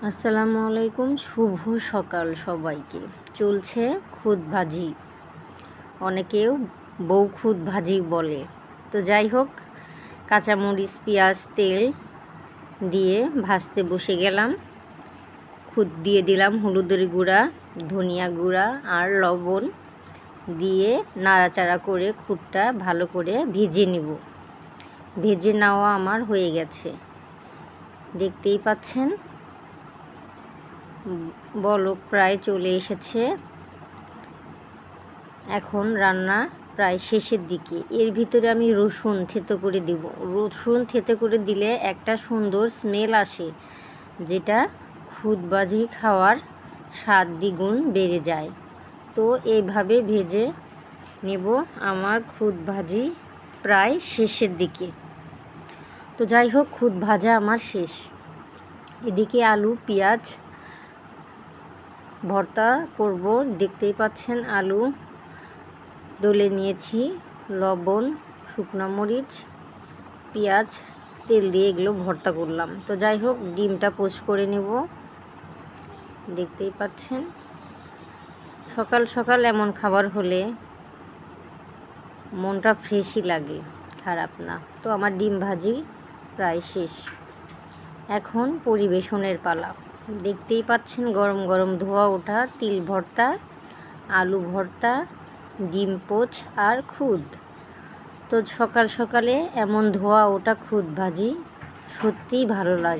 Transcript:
আসসালামু আলাইকুম, শুভ সকাল সবাইকে। চলছে খুদ ভাজি, অনেকেও বউ খুদ ভাজি বলে। তো যাই হোক, কাঁচামরিচ, পেঁয়াজ, তেল দিয়ে ভাজতে বসে গেলাম। খুদ দিয়ে দিলাম হলুদের গুঁড়া, ধনিয়া গুঁড়া আর লবণ দিয়ে নাড়াচাড়া করে খুদটা ভালো করে ভেজে নিব। ভেজে নেওয়া আমার হয়ে গেছে, দেখতেই পাচ্ছেন বলক প্রায় চলে এসেছে। এখন রান্না প্রায় শেষের দিকে। এর ভিতরে আমি রসুন থেতো করে দিব। রসুন থেতো করে দিলে একটা সুন্দর স্মেল আসে, যেটা খুদ ভাজি খাওয়ার স্বাদ দ্বিগুণ বেড়ে যায়। তো এইভাবে ভেজে নেব। আমার খুদ ভাজি প্রায় শেষের দিকে। তো যাই হোক, খুদ ভাজা আমার শেষ। এদিকে আলু পেঁয়াজ ভর্তা করব। দেখতেই পাচ্ছেন আলু ডলে নিয়েছি, লবণ, শুকনো মরিচ, পেঁয়াজ, তেল দিয়ে এগুলো ভর্তা করলাম। তো যাই হোক, ডিমটা পোচ করে নেব। দেখতেই পাচ্ছেন সকাল সকাল এমন খাবার হলে মনটা ফ্রেশই লাগে, খারাপ না। তো আমার ডিম ভাজি প্রায় শেষ। এখন পরিবেশনের পালা। দেখতেই পাচ্ছেন গরম গরম ধোয়া ওঠা তিল ভর্তা, আলু ভর্তা, ডিম পোচ আর খুদ। তো সকাল সকালে এমন ধোয়া ওঠা খুদ ভাজি সত্যিই ভালো লাগে।